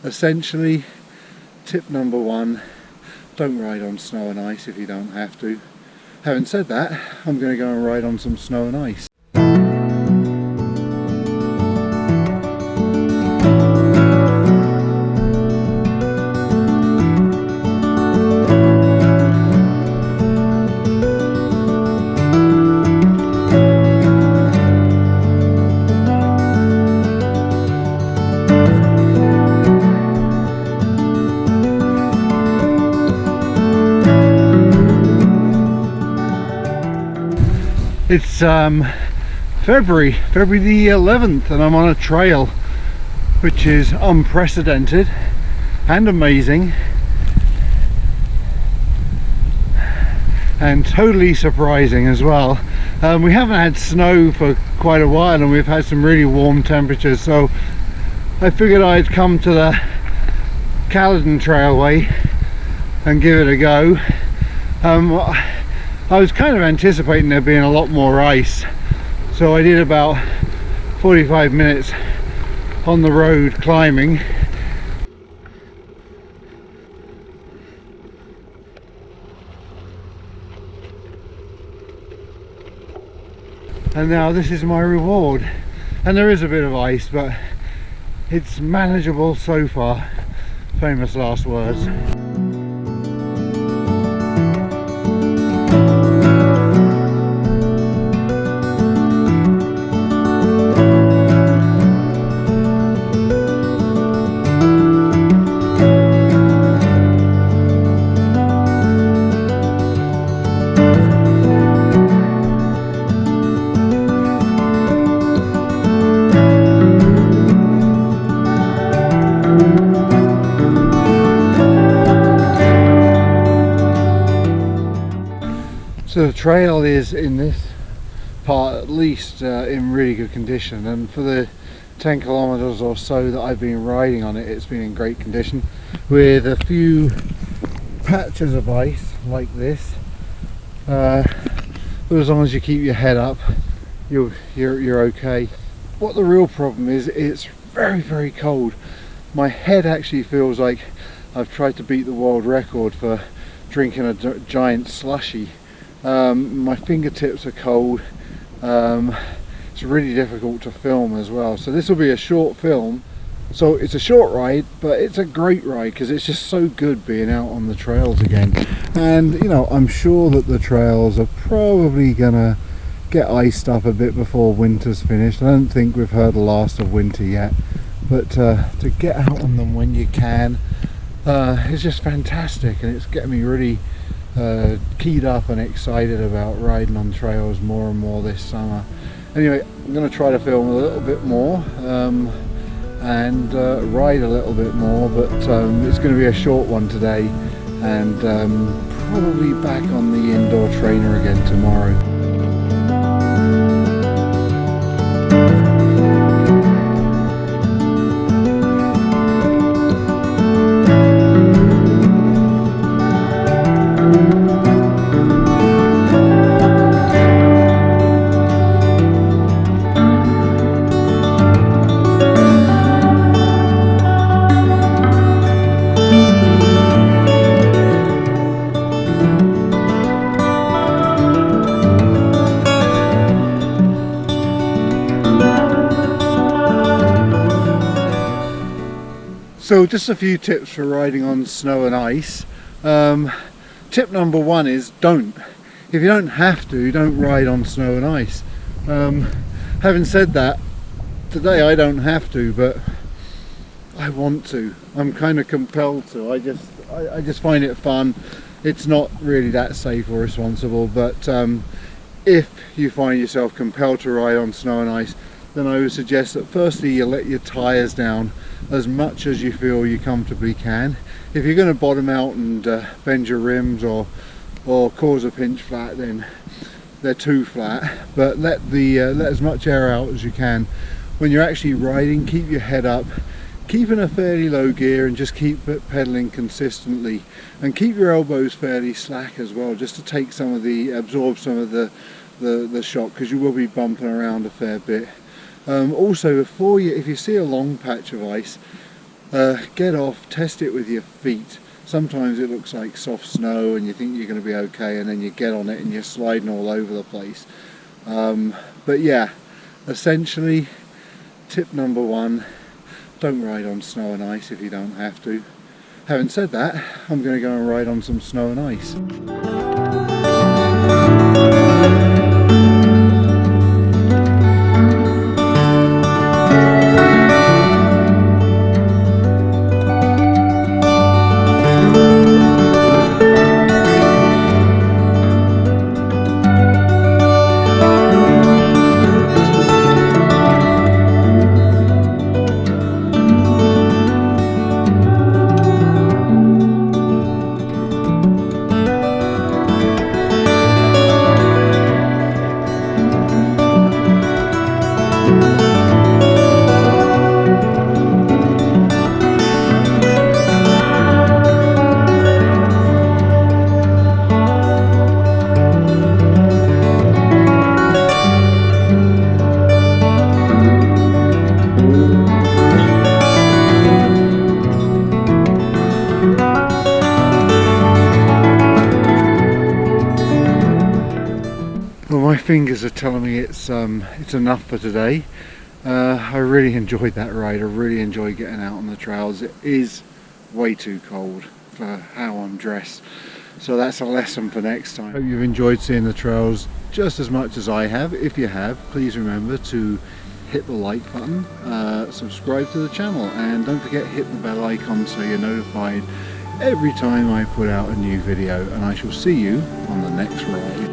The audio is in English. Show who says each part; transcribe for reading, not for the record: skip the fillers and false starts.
Speaker 1: essentially, tip number one, don't ride on snow and ice if you don't have to. Having said that, I'm going to go and ride on some snow and ice. It's February the 11th, and I'm on a trail which is unprecedented and amazing and totally surprising as well. We haven't had snow for quite a while and we've had some really warm temperatures, so I figured I'd come to the Caledon Trailway and give it a go. I was kind of anticipating there being a lot more ice, so I did about 45 minutes on the road climbing. And now this is my reward. And there is a bit of ice, but it's manageable so far. Famous last words. So the trail is, in this part at least, in really good condition, and for the 10 kilometers or so that I've been riding on it, it's been in great condition, with a few patches of ice like this, but as long as you keep your head up, you're okay. What the real problem is, it's very cold. My head actually feels like I've tried to beat the world record for drinking a giant slushie. My fingertips are cold. It's really difficult to film as well, so this will be a short film. So it's a short ride, but it's a great ride because it's just so good being out on the trails again. And you know, I'm sure that the trails are probably gonna get iced up a bit before winter's finished. I don't think we've heard the last of winter yet, but to get out on them when you can is just fantastic, and it's getting me really keyed up and excited about riding on trails more and more this summer. Anyway, I'm going to try to film a little bit more and ride a little bit more, but it's going to be a short one today, and probably back on the indoor trainer again tomorrow. So just a few tips for riding on snow and ice. Tip number one is don't. If you don't have to, don't ride on snow and ice. Having said that, today I don't have to, but I want to. I'm kind of compelled to. I just find it fun. It's not really that safe or responsible, but if you find yourself compelled to ride on snow and ice, then I would suggest that firstly you let your tyres down as much as you feel you comfortably can. If you're going to bottom out and bend your rims or cause a pinch flat, then they're too flat, but let as much air out as you can. When you're actually riding, keep your head up, keep in a fairly low gear, and just keep pedaling consistently, and keep your elbows fairly slack as well, just to take absorb some of the shock, because you will be bumping around a fair bit. Also, if you see a long patch of ice, get off, test it with your feet. Sometimes it looks like soft snow and you think you're going to be okay, and then you get on it and you're sliding all over the place. But yeah, essentially tip number one, don't ride on snow and ice if you don't have to. Having said that, I'm going to go and ride on some snow and ice. Well, my fingers are telling me it's enough for today. I really enjoyed that ride. I really enjoyed getting out on the trails. It is way too cold for how I'm dressed, so that's a lesson for next time. Hope you've enjoyed seeing the trails just as much as I have. If you have, please remember to hit the like button, subscribe to the channel, and don't forget hit the bell icon so you're notified every time I put out a new video, and I shall see you on the next ride.